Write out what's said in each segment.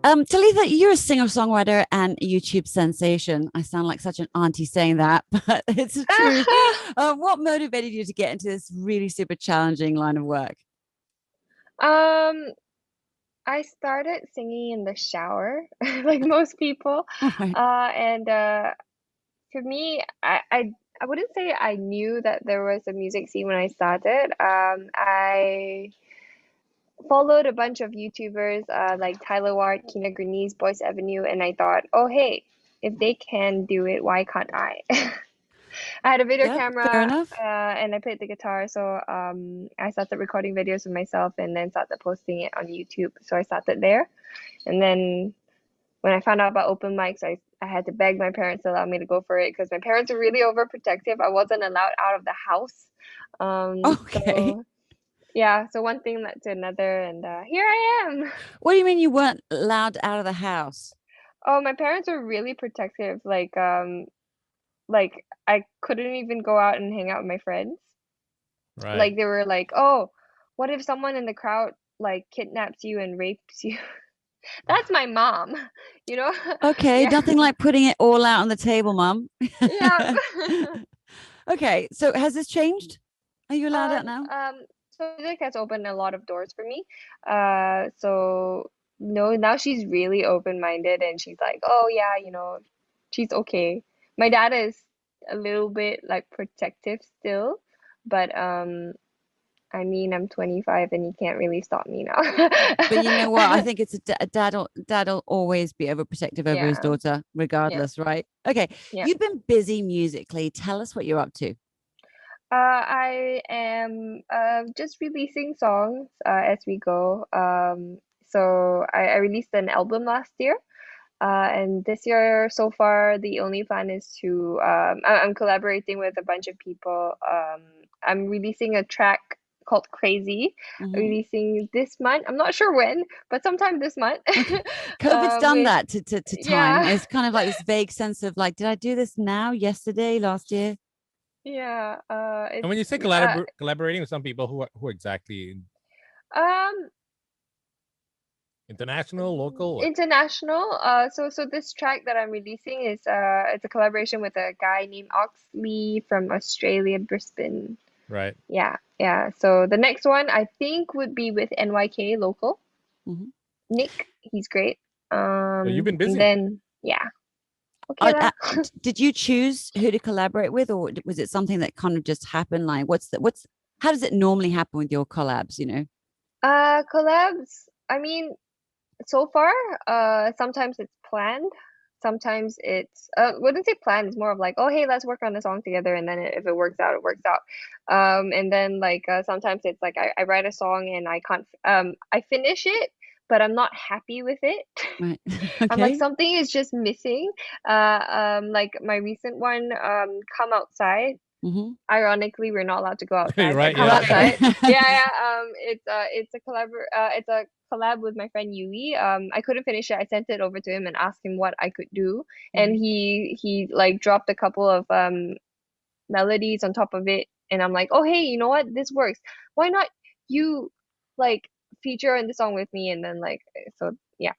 Talitha, you're a singer-songwriter and YouTube sensation. I sound like such an auntie saying that, but it's the truth. What motivated you to get into this really super challenging line of work? Um, I started singing in the shower, like most people. Right. And For me, I wouldn't say I knew that there was a music scene when I started. I followed a bunch of YouTubers, like Tyler Ward, Kina Grenese, Boyce Avenue, and I thought, oh hey, if they can do it, why can't I? I had a video Yeah, fair camera, enough. and I played the guitar, so I started recording videos of myself and then started posting it on YouTube. So I started there, and then when I found out about open mics, I had to beg my parents to allow me to go for it because my parents were really overprotective. I wasn't allowed out of the house. Okay. So yeah, so one thing led to another, and here I am. What do you mean you weren't allowed out of the house? Oh, my parents were really protective. Like I couldn't even go out and hang out with my friends. Right. Like they were like, "Oh, what if someone in the crowd like kidnaps you and rapes you?" That's my mom, you know? Okay, Yeah. nothing like putting it all out on the table, Mum. Yeah. Okay, so has this changed? Are you allowed Uh, out now? so music has opened a lot of doors for me. So no, now she's really open-minded and she's like, "Oh yeah, she's okay." My dad is a little bit like protective still, but I mean, I'm 25 and he can't really stop me now. But you know what? I think it's a dad'll always be overprotective over his Yeah, daughter, yeah, regardless, right? Okay, yeah. you've been busy musically. Tell us what you're up to. I am just releasing songs as we go. So I released an album last year. And this year, so far, the only plan is to I'm collaborating with a bunch of people. I'm releasing a track called Crazy, Mhm. releasing this month. I'm not sure when, but sometime this month. Okay. COVID's done With that to time. Yeah, It's kind of like this vague sense of like, did I do this now, yesterday, last year? yeah. And It's when you say collaborating with some people, who exactly? um International, local? What? international. So this track that I'm releasing is it's a collaboration with a guy named Oxley from Australia, Brisbane. Right. Yeah, yeah. So the next one I think would be with NYK local. Mhm. Nick, he's great. So you've been And busy. then yeah, okay lah. Did you choose who to collaborate with, or was it something that kind of just happened? Like, how does it normally happen with your collabs? Collabs. I mean, so far, sometimes it's planned. Sometimes it's wouldn't say planned. It's more of like, oh hey, let's work on a song together, and then if it works out, it works out. And then like sometimes it's like I write a song and I can't I finish it, but I'm not happy with it. Right. I'm like Okay. something is just missing. Like my recent one, Come Outside. Hmm. Ironically, we're not allowed to go outside, but Right. Come Yeah. Outside. Right. Yeah, yeah. It's a collab with my friend Yui. I couldn't finish it. I sent it over to him and asked him what I could do, and Mhm. he like dropped a couple of melodies on top of it, and I'm like, oh hey, you know what? This works. Why not you like feature in the song with me? And then like so yeah.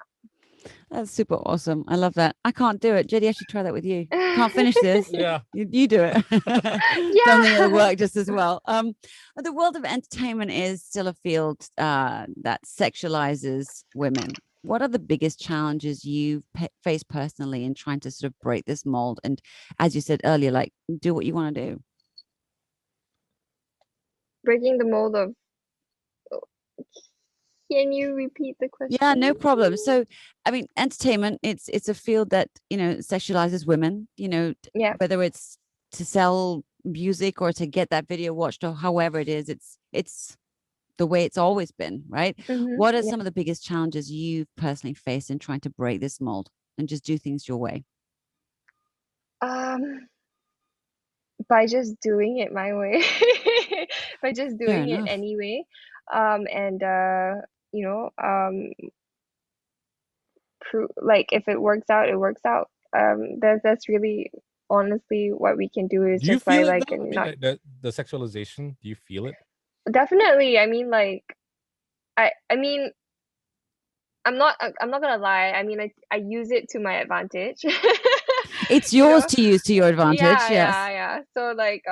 That's super awesome. I love that. I can't do it. JD, I should try that with you. Can't finish this. Yeah. You do it. Don't think it'll Yeah. work just as well. The world of entertainment is still a field that sexualizes women. What are the biggest challenges you've faced personally in trying to sort of break this mold? And as you said earlier, like do what you want to do. Breaking the mold of. Can you repeat the Yeah, no question? problem. So, I mean, entertainment, it's a field that, sexualizes women, Yeah. whether it's to sell music or to get that video watched or however it is, it's the way it's always been, right? What are Yeah. some of the biggest challenges you've personally faced in trying to break this mold and just do things your way? Um, by just doing it my way, by just Fair doing it enough. anyway. And you know, like if it works out, it works out. That's really honestly what we can do is Do you just by feel it like though? I mean, not the sexualization. Do you feel it? definitely. I mean, like I mean, I'm not gonna lie. I mean, I use it to my advantage. It's You yours know? to use to your advantage. Yeah, Yes. yeah. So like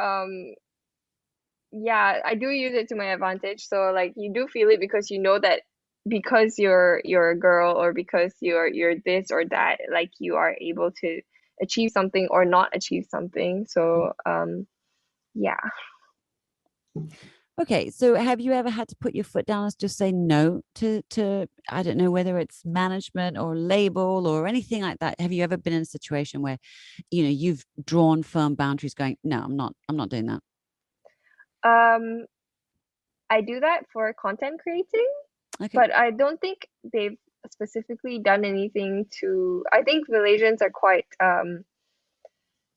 yeah, I do use it to my advantage. So like you do feel it because you know that because you're a girl or because you're this or that, like you are able to achieve something or not achieve something. So yeah. Okay, so have you ever had to put your foot down and just say no to I don't know whether it's management or label or anything like that? Have you ever been in a situation where, you've drawn firm boundaries going, no, I'm not doing that. Um I do that for content creating, Okay. but I don't think they've specifically done anything to. I think Malaysians are quite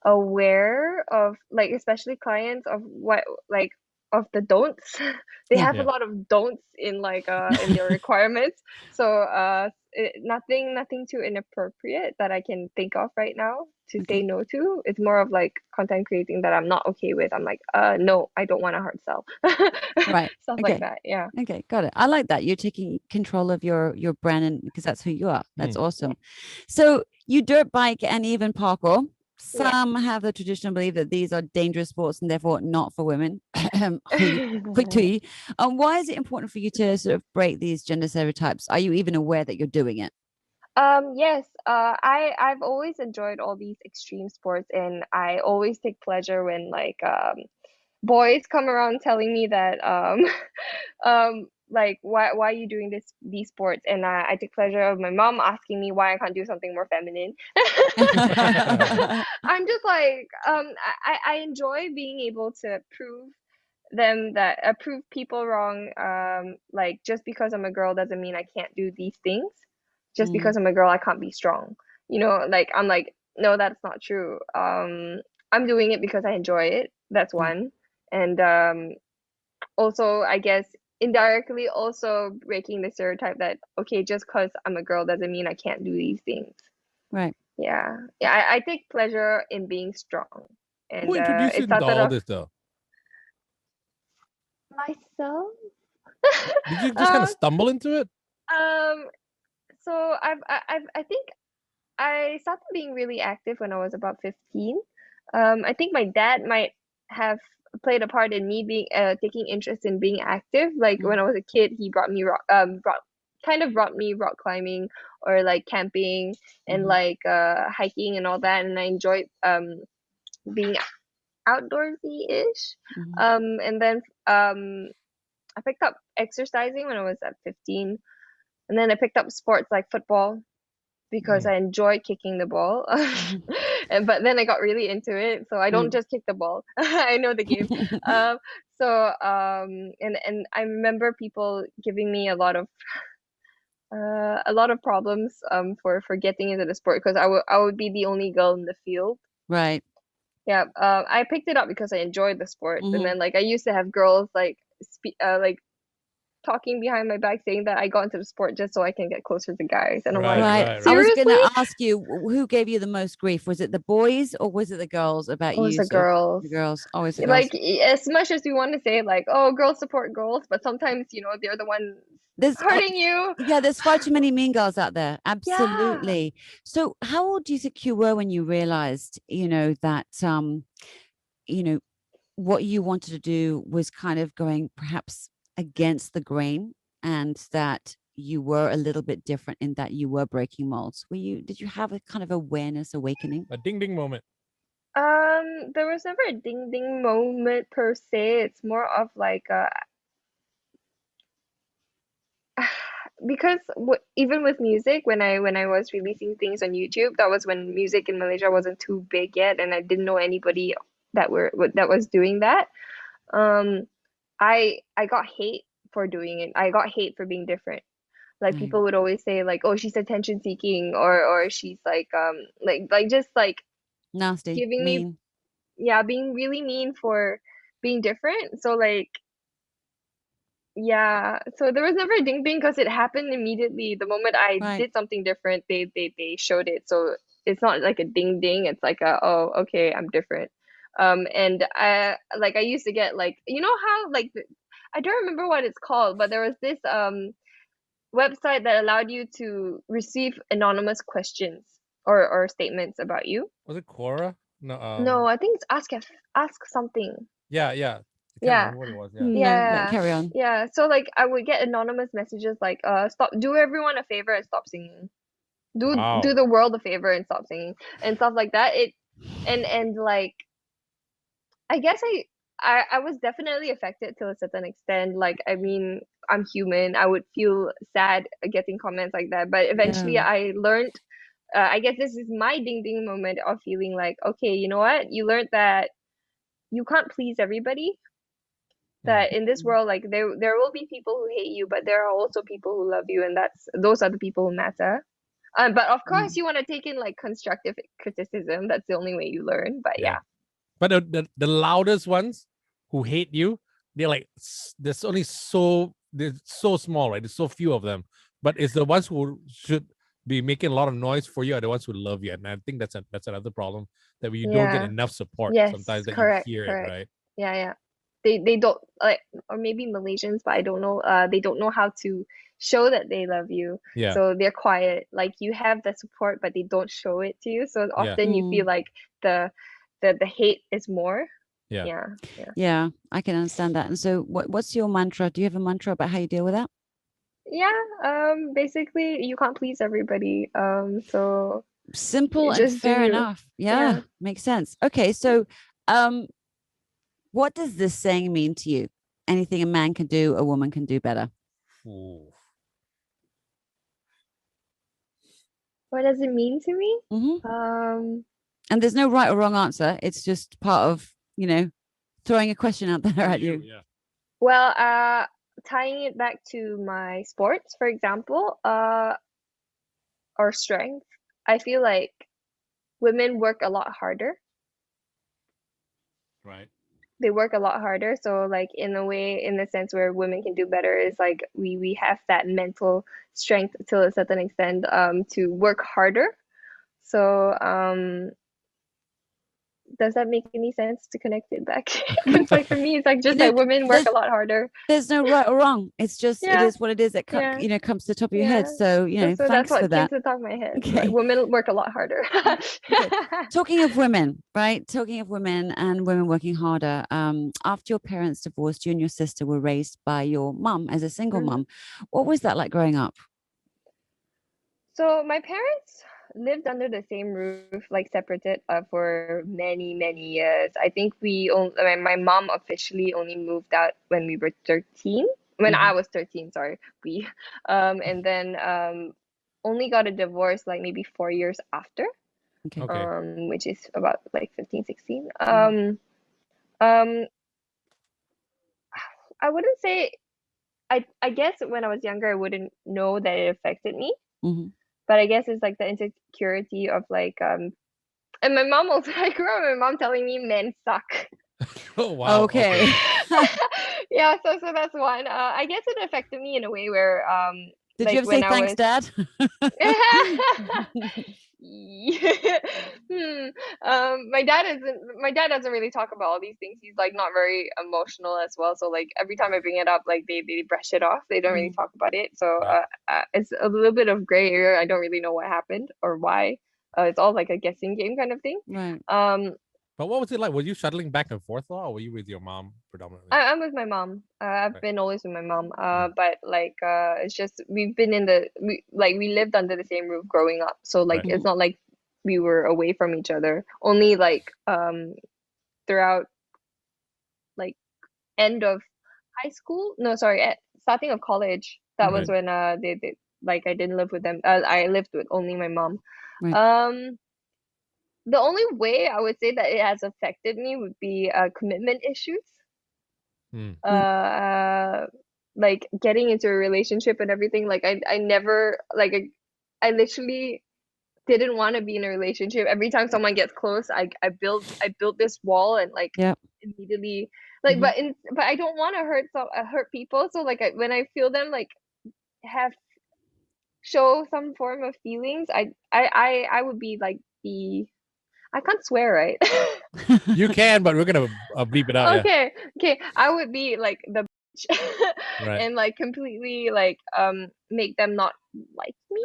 aware of, like, especially clients, of what, like, of the don'ts. They Yeah. have a Yeah. lot of don'ts in, like, in their requirements. So nothing too inappropriate that I can think of right now to say Okay. no to. It's more of like content creating that I'm not okay with. I'm like, no, I don't want to hard sell. Right. Stuff like Okay. that. Yeah. Okay, got it. I like that. You're taking control of your brand, and because that's who you are. That's awesome. So you dirt bike and even parkour. Yeah. Some have the traditional belief that these are dangerous sports and therefore not for women. Why is it important for you to sort of break these gender stereotypes? Are you even aware that you're doing it? Yes, I've always enjoyed all these extreme sports, and I always take pleasure when, like, boys come around telling me that like, why are you doing these sports? And I take pleasure of my mom asking me why I can't do something more feminine. I'm just like, I enjoy being able to prove people wrong. Like, just because I'm a girl doesn't mean I can't do these things. Just because I'm a girl, I can't be strong. Like, I'm like, no, that's not true. I'm doing it because I enjoy it. That's Yeah. one. And also, I guess, indirectly also breaking the stereotype that, okay, just because I'm a girl doesn't mean I can't do these things. Right. Yeah. I take pleasure in being strong. Who And introduced you it into started all off this, though? myself. Did you just kind of stumble into it? So I think I started being really active when I was about 15. I think my dad might have played a part in me being taking interest in being active. Like, when I was a kid, he brought me brought me rock climbing, or like camping, and like hiking and all that, and I enjoyed being outdoorsy-ish. And then I picked up exercising when I was at 15, and then I picked up sports like football because I enjoy kicking the ball. But then I got really into it, so I don't just kick the ball. I know the game. And I remember people giving me a lot of problems for getting into the sport, because I would be the only girl in the field. Right. Yeah. I picked it up because I enjoyed the sport, and then, like, I used to have girls like talking behind my back saying that I got into the sport just so I can get closer to guys. And I'm like, Right. I was going to ask you, who gave you the most grief? Was it the boys or was it the girls about it was you? the girls. The girls. Always the girls. Like, as much as we want to say, like, oh, girls support girls, but sometimes, they're the ones hurting you. Yeah, there's far too many mean girls out there. Yeah. Absolutely. So how old do you think you were when you realized, that, what you wanted to do was kind of going perhaps against the grain, and that you were a little bit different in that you were breaking molds? Did you have a kind of awareness awakening? A ding ding moment. There was never a ding ding moment per se. It's more of like because even with music, when I was releasing things on YouTube, that was when music in Malaysia wasn't too big yet, and I didn't know anybody that was doing that. I got hate for doing it. I got hate for being different. Like, people would always say, like, oh, she's attention seeking, or she's like just like nasty, giving mean. being really mean for being different. So, like, yeah, so there was never a ding ding because it happened immediately. The moment I did something different, they showed it. So it's not like a ding ding. It's like oh, okay, I'm different. And I used to get, like, how, like, I don't remember what it's called, but there was this website that allowed you to receive anonymous questions or statements about you. Was it Quora? No. No, I think it's ask something. Yeah. I can't Yeah. remember what it was. Yeah. No, Yeah. carry on. Yeah. So like I would get anonymous messages like do everyone a favor and stop singing. Do Wow. the world a favor and stop singing and stuff like that. And like I guess I was definitely affected to a certain extent. Like, I mean, I'm human. I would feel sad getting comments like that. But eventually Yeah. I learned, I guess this is my ding ding moment of feeling like, okay, you know what? You learned that you can't please everybody. That in this world, like there will be people who hate you, but there are also people who love you, and those are the people who matter. But of course, you want to take in like constructive criticism. That's the only way you learn. But yeah. But the loudest ones who hate you, they're like they're so small, right? There's so few of them. But it's the ones who should be making a lot of noise for you are the ones who love you. And I think that's another problem, that you don't get Yeah. enough support Yes, sometimes, that correct, you hear correct. it, right? Yeah. They don't like, or maybe Malaysians, but I don't know. They don't know how to show that they love you. Yeah. So they're quiet. Like you have the support, but they don't show it to you. So often you feel like the hate is more. Yeah. Yeah, I can understand that. And so what's your mantra? Do you have a mantra about how you deal with that? Yeah, basically you can't please everybody. So simple and just do fair you. enough. Yeah. Yeah, makes sense. Okay, so what does this saying mean to you? Anything a man can do, a woman can do better. Ooh. What does it mean to me? And there's no right or wrong answer. It's just part of, throwing a question out there at you. Yeah. Well, tying it back to my sports, for example, or strength, I feel like women work a lot harder. Right. They work a lot harder. So like in a way, in the sense where women can do better is like we have that mental strength to a certain extent to work harder. So does that make any sense to connect it back? It's like for me, it's like just that women work a lot harder. There's no right or wrong. It's just it is what it is. It comes to the top of your head. So so thanks that's what for that. came to the top of my head. Okay. Like, women work a lot harder. Okay. Talking of women, right? Talking of women and women working harder. After your parents divorced, you and your sister were raised by your mum as a single mum. What was that like growing up? So my parents lived under the same roof, like separated for many, many years. I think my mom officially only moved out when we were 13. When I was 13, sorry, and then only got a divorce like maybe 4 years after. Okay. Which is about like 15, 16. I wouldn't say, I guess when I was younger, I wouldn't know that it affected me. But I guess it's like the insecurity of like and my mom also, I grew up with my mom telling me men suck. Oh wow. Okay. Yeah, so that's one. I guess it affected me in a way where did like you ever when say I thanks, was... Dad? My dad doesn't really talk about all these things. He's like not very emotional as well. So like every time I bring it up, like they brush it off. They don't really talk about it. So it's a little bit of gray area. I don't really know what happened or why. It's all like a guessing game kind of thing. Right. But what was it like? Were you shuttling back and forth, or were you with your mom predominantly? I'm with my mom. I've been always with my mom. But like it's just we've been we lived under the same roof growing up. So like it's not like we were away from each other. Only like throughout like end of high school. No, sorry, starting of college. That was when they like I didn't live with them. I lived with only my mom. Right. The only way I would say that it has affected me would be commitment issues. Like getting into a relationship and everything. Like I never like I literally didn't want to be in a relationship. Every time someone gets close, I build this wall and like immediately like but I don't want to hurt people. So like when I feel them like show some form of feelings, I would be like I can't swear, right? You can, but we're gonna bleep it out. Okay, I would be like the switch Right. and like completely like make them not like me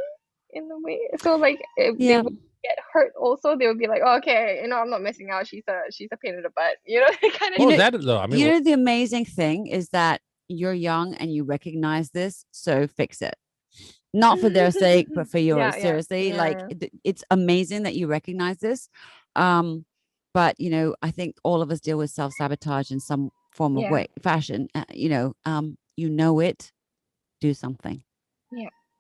in a way. So like if they Yeah. would get hurt also, they would be like, oh, okay, I'm not missing out. She's a pain in the butt, that kind of What was know- that though? I mean, You know, the amazing thing is that you're young and you recognize this, so fix it. Not for their sake, but for yours. Yeah, Seriously, like it's amazing that you recognize this. But I think all of us deal with self-sabotage in some form of way, fashion. You know it. Do something.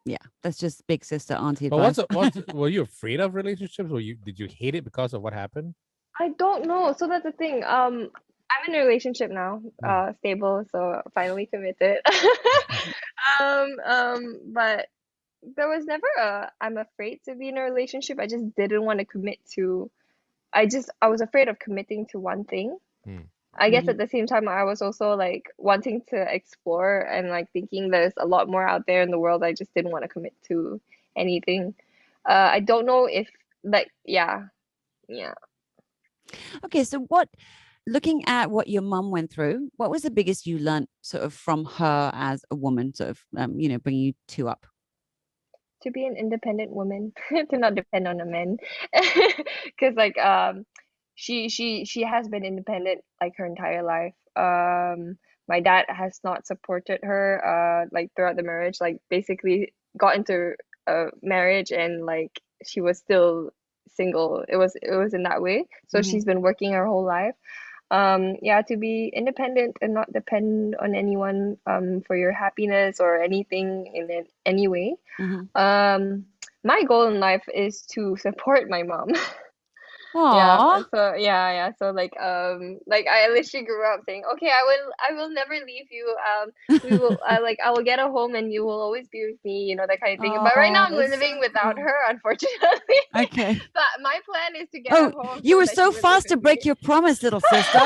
Yeah, that's just big sister auntie but advice. were you afraid of relationships? Did you hate it because of what happened? I don't know. So that's the thing. I'm in a relationship now, stable, so finally committed. But there was never I'm afraid to be in a relationship. I just didn't want to commit to. I was afraid of committing to one thing. Hmm. I guess at the same time, I was also like wanting to explore and like thinking there's a lot more out there in the world. I just didn't want to commit to anything. I don't know if like yeah. Okay, so looking at what your mum went through, what was the biggest you learned sort of from her as a woman, sort of, bringing you two up? To be an independent woman, to not depend on a man, because like she has been independent like her entire life. My dad has not supported her like throughout the marriage, like basically got into a marriage and like she was still single. It was in that way, so she's been working her whole life. To be independent and not depend on anyone for your happiness or anything in any way. My goal in life is to support my mom. Aww. So like I literally grew up saying, okay, I will never leave you. We will like I will get a home and you will always be with me, that kind of thing. But right now I'm That's living so without cool. her, unfortunately. Okay. But my plan is to get Oh, a home you so were that so she would live fast to with break me. your promise, little sister.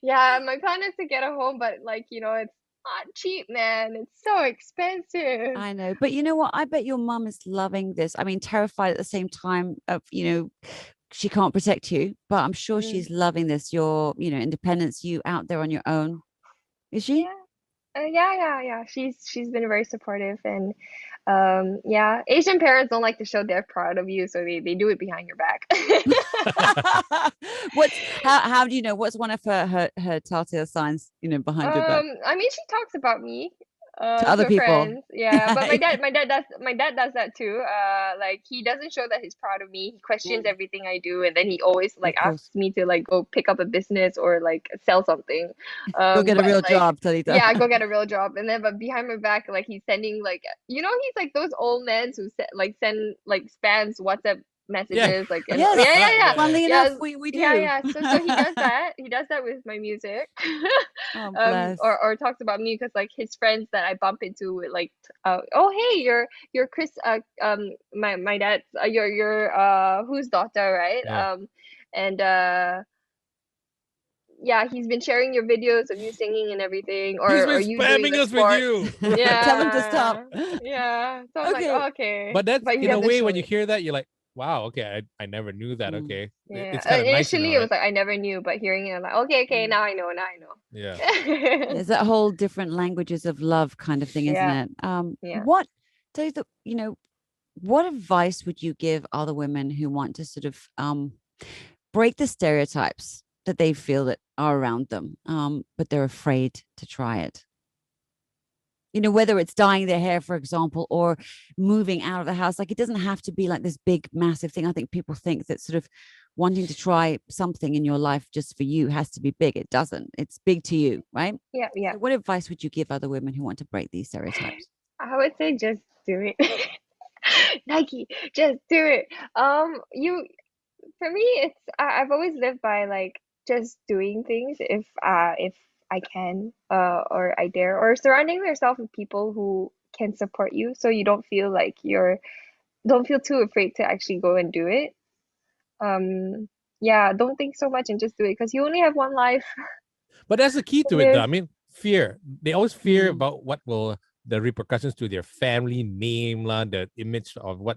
Yeah, my plan is to get a home, but like, it's not cheap, man. It's so expensive. I know, but you know what? I bet your mum is loving this. I mean, terrified at the same time of, she can't protect you, but I'm sure she's loving this. Your, independence, you out there on your own. Is she? Yeah. She's been very supportive and Asian parents don't like to show they're proud of you, so they do it behind your back. How do you know what's one of her telltale signs, behind your back I mean, she talks about me to other to her people? friends. Yeah, but my dad does that too. Like he doesn't show that he's proud of me. He questions everything I do, and then he always like Of course. asks me to like go pick up a business or like sell something. Go get a But real like job, Talitha. yeah, go get a real job. And then but behind my back, like he's sending like he's like those old men who send like spams WhatsApp messages like and Yes. yeah. Funnily Yeah, enough, we do. yeah. So he does that. He does that with my music. Oh, bless. Or talks about me because like his friends that I bump into with like oh hey you're Chris my dad you're whose daughter, right? Yeah. And yeah, he's been sharing your videos of you singing and everything, He's or been you doing spamming the us with sport. you. Tell him to stop. Yeah. So I'm like, Okay. oh, okay. But that's But he in a doesn't way show when you it. hear that, you're like, wow, okay, I never knew that. Mm. Okay. Yeah. It's kind of nice to know, Initially, it was right? like I never knew, but hearing it, I'm like, okay, now I know, now I know. Yeah. There's that whole different languages of love kind of thing, isn't Yeah. it? Yeah. What advice would you give other women who want to sort of break the stereotypes that they feel that are around them, but they're afraid to try it? Whether it's dyeing their hair, for example, or moving out of the house. Like, it doesn't have to be like this big, massive thing. I think people think that sort of wanting to try something in your life just for you has to be big. It doesn't. It's big to you, right? Yeah. So what advice would you give other women who want to break these stereotypes? I would say just do it. Nike, just do it. For me, I've always lived by like just doing things if I can or I dare, or surrounding yourself with people who can support you so you don't feel like don't feel too afraid to actually go and do it. Yeah, don't think so much and just do it because you only have one life But that's the key to to it, though. I live. mean, fear. They always fear Mm. about what will the repercussions to their family name, the image of what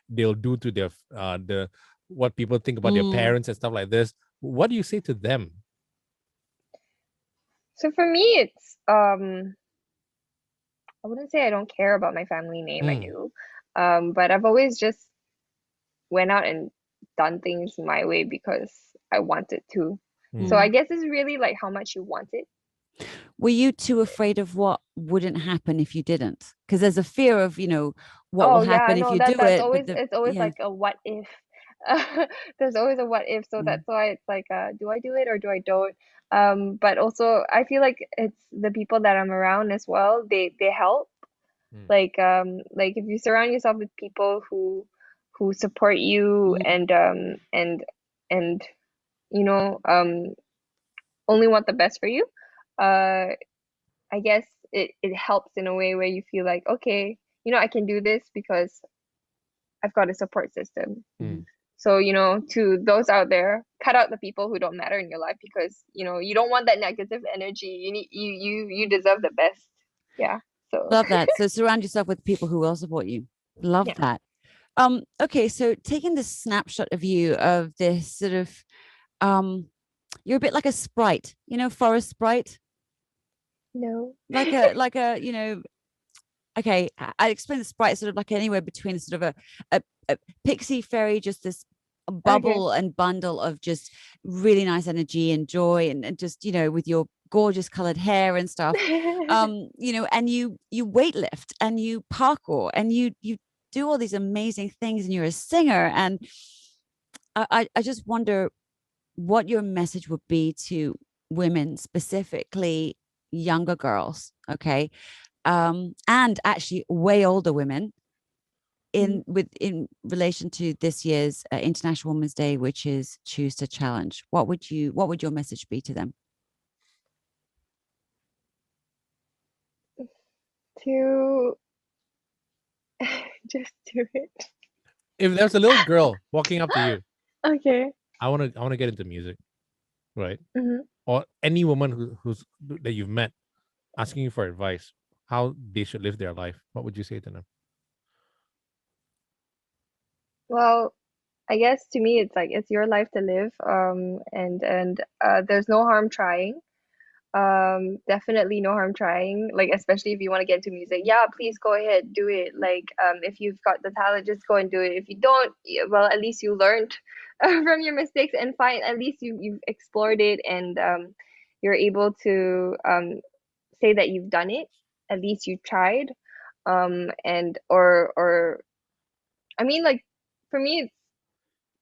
they'll do to their the what people think about their Mm. parents and stuff like this. What do you say to them? So for me, it's I wouldn't say I don't care about my family name. I Mm, do, but I've always just went out and done things my way because I wanted to. So mm. I guess it's really like how much you want it. Were you too afraid of what wouldn't happen if you didn't? Because there's a fear of, what will Oh yeah, happen if no, you do that's it. always But it's always yeah. like a what if. There's always a what if, so Mm, that's why it's like do I do it or do I don't? But also I feel like it's the people that I'm around as well. They help. Mm. Like if you surround yourself with people who support you mhm. and you know only want the best for you, uh I guess it helps in a way where you feel like, okay, I can do this because I've got a support system. Mm. Mhm. So, to those out there, cut out the people who don't matter in your life because, you don't want that negative energy. You deserve the best. Yeah. So, Love that. So surround yourself with people who will support you. Love yeah. that. Okay, so taking this snapshot of you of this sort of um you're a bit like a sprite, forest sprite, No. like a okay, I explain the sprite sort of like anywhere between sort of a pixie fairy, just this Okay. bubble and bundle of just really nice energy and joy and just, with your gorgeous colored hair and stuff. And you weightlift and you parkour and you do all these amazing things and you're a singer. And I just wonder what your message would be to women, specifically younger girls, okay? And actually way older women Mm. in relation to this year's International Women's Day, which is Choose to Challenge. What would your message be to them? To just do it. If there's a little girl walking up to you, Okay. I want to get into music, right? Hmm. Or any woman who's that you've met asking you for advice, how they should live their life, what would you say to them? Well, I guess to me, it's like it's your life to live. And there's no harm trying. Definitely no harm trying, like especially if you want to get into music. Yeah, please go ahead, do it. Like if you've got the talent, just go and do it. If you don't, well, at least you learned from your mistakes and find at least you've explored it and you're able to say that you've done it. At least you tried. And or I mean, like, for me it's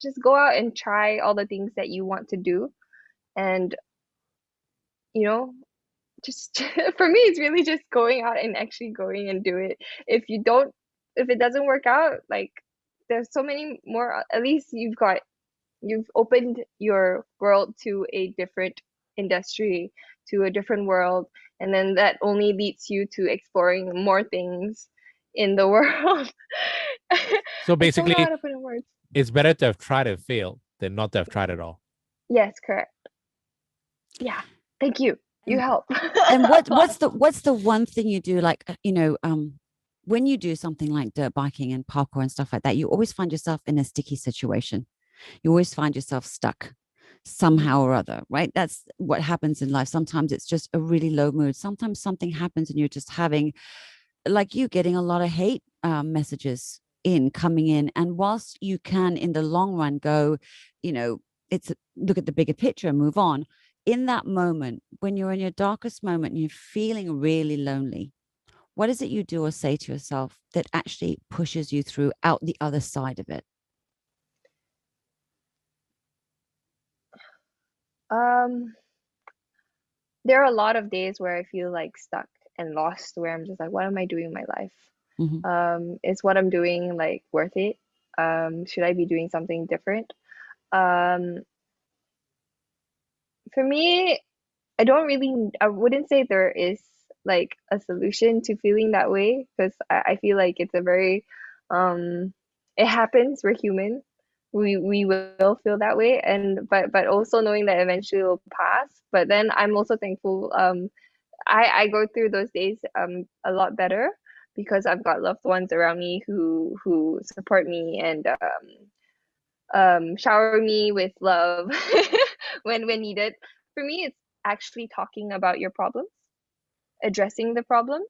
just go out and try all the things that you want to do, and you know just for me it's really just going out and actually going and do it. If it doesn't work out, like, there's so many more. At least you've opened your world to a different industry, to a different world, and then that only leads you to exploring more things in the world. So I don't know how basically, to put in words. it's better to have tried and failed than not to have tried at all. Yes, correct. Yeah, thank you, you And, help and a what lot. what's the one thing you do, like, when you do something like dirt biking and parkour and stuff like that, you always find yourself in a sticky situation. You always find yourself stuck somehow or other, right? That's what happens in life. Sometimes it's just a really low mood. Sometimes something happens and you're just having, like, you getting a lot of hate messages coming in. And whilst you can in the long run go, it's look at the bigger picture and move on, in that moment when you're in your darkest moment and you're feeling really lonely, what is it you do or say to yourself that actually pushes you through out the other side of it? um there are a lot of days where I feel like stuck and lost, where I'm just like, what am I doing in my life? Mhm. Is what I'm doing like worth it? Should I be doing something different? Um, for me, I wouldn't say there is like a solution to feeling that way, because I feel like it's a very, um, it happens, we're human. We will feel that way, and but also knowing that eventually it'll pass. But then I'm also thankful. I go through those days a lot better because I've got loved ones around me who support me and shower me with love when needed. For me, it's actually talking about your problems, addressing the problems,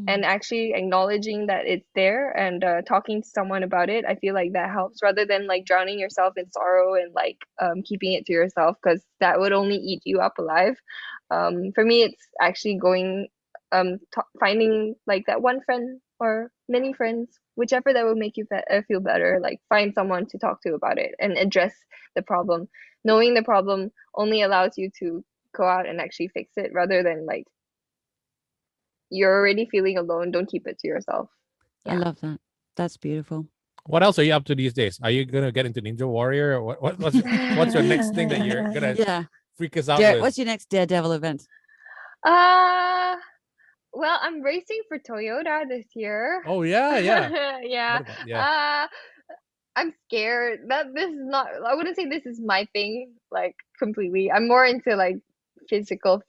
and actually acknowledging that it's there and talking to someone about it. I feel like that helps rather than like drowning yourself in sorrow and like keeping it to yourself, because that would only eat you up alive. For me, it's actually going finding like that one friend or many friends, whichever that will make you feel better. Like find someone to talk to about it and address the problem. Knowing the problem only allows you to go out and actually fix it, rather than like you're already feeling alone, don't keep it to yourself. I love that. That's beautiful. What else are you up to these days? Are you gonna get into Ninja Warrior, or what's your next thing that you're gonna freak us out with? What's your next Daredevil event? Well, I'm racing for Toyota this year. Oh yeah. Yeah. I'm scared that this is not, I wouldn't say this is my thing, like completely. I'm more into like physical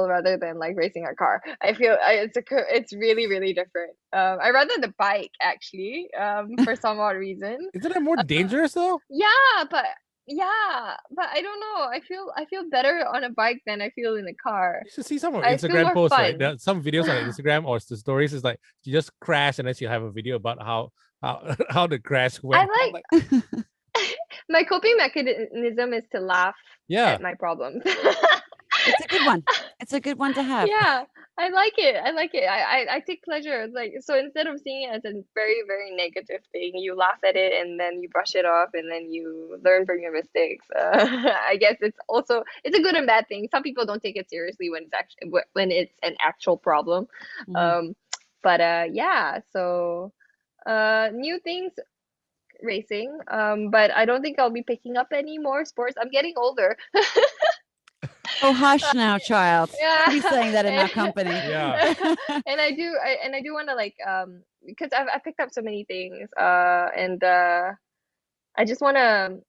rather than like racing a car. I feel it's really, really different. I rather the bike actually, for some odd reason. Isn't it more dangerous though? Yeah, but I don't know. I feel better on a bike than I feel in a car. You should see some of Instagram posts, right? There are some videos on Instagram or the stories is like you just crash and then you have a video about how the crash went. I like my coping mechanism is to laugh at my problems. It's a good one. It's a good one to have. Yeah, I like it. I take pleasure. Like, so instead of seeing it as a very, very negative thing, you laugh at it and then you brush it off and then you learn from your mistakes. I guess it's a good and bad thing. Some people don't take it seriously when it's an actual problem. Yeah. So, new things. Racing, but I don't think I'll be picking up any more sports. I'm getting older. Oh, hush now, child. Yeah. Be saying that in our company. Yeah. And I do want to like because I picked up so many things and I just want to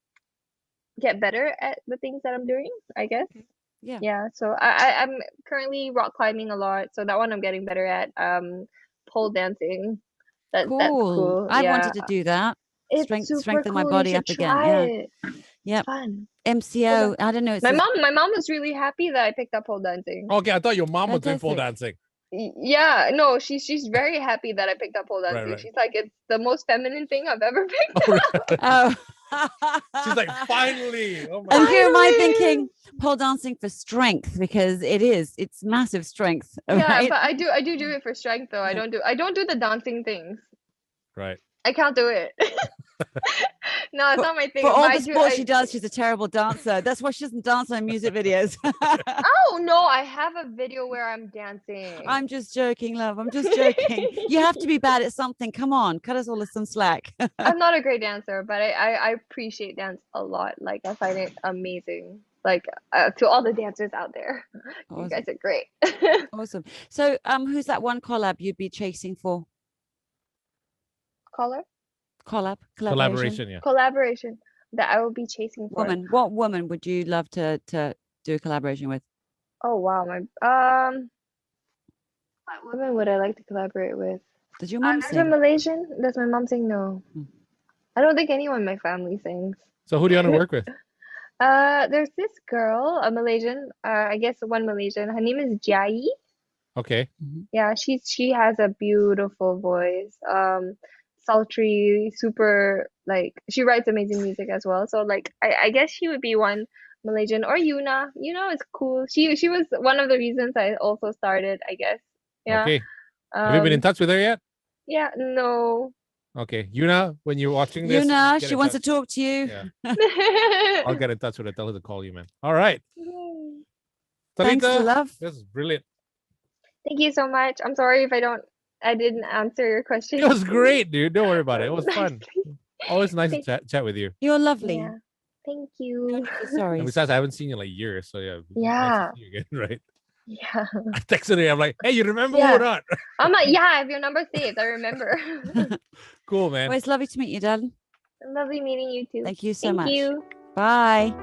get better at the things that I'm doing, I guess. Yeah. So I'm currently rock climbing a lot, so that one I'm getting better at. Pole dancing. That's cool. I wanted to do that. Strengthen my body up again. Yeah. Fun. MCO. I don't know. My mom was really happy that I picked up pole dancing. Okay, I thought your mom was doing pole dancing. Yeah, no, she's very happy that I picked up pole dancing. Right. She's like, it's the most feminine thing I've ever picked up. She's like, finally. Oh my. And here am I thinking pole dancing for strength, because it's massive strength. Yeah, right? But I do it for strength though. I don't do the dancing things. Right. I can't do it. No, it's not my thing. For all the sports she does, she's a terrible dancer. That's why she doesn't dance on music videos. Oh, no, I have a video where I'm dancing. I'm just joking, love. I'm just joking. You have to be bad at something. Come on, cut us all some slack. I'm not a great dancer, but I appreciate dance a lot. Like, I find it amazing. Like, to all the dancers out there, awesome. You guys are great. Awesome. So, who's that one collab you'd be chasing for? Collaboration that I will be chasing for. What woman would you love to do a collaboration with? Oh wow, what woman would I like to collaborate with? Does your mom sing? There's a Malaysian. Does my mom sing? No. I don't think anyone in my family sings. So who do you want to work with? There's this girl, a Malaysian. I guess one Malaysian. Her name is Jai. Okay. Yeah, she has a beautiful voice. Sultry, super, like, she writes amazing music as well. So like I guess she would be one Malaysian, or Yuna. Yuna is cool. She was one of the reasons I also started, I guess. Yeah. Okay. Have you been in touch with her yet? Yeah, no. Okay. Yuna, when you're watching this, Yuna, she wants to talk to you. Yeah. I'll get in touch with her, tell her to call you, man. All right. Thanks, love. This is brilliant. Thank you so much. I'm sorry if I didn't answer your question. It was great, dude. Don't worry about it. It was fun. Always nice to chat with you. You're lovely. Yeah. Thank you. Sorry. And besides, I haven't seen you in like years, so yeah. Yeah. Nice to see you again, right? Yeah. I texted her. I'm like, hey, you remember or not? I'm like, yeah, I have your number saved. I remember. Cool, man. Well, it's lovely to meet you, darling. Lovely meeting you too. Thank you so much. Thank you. Bye.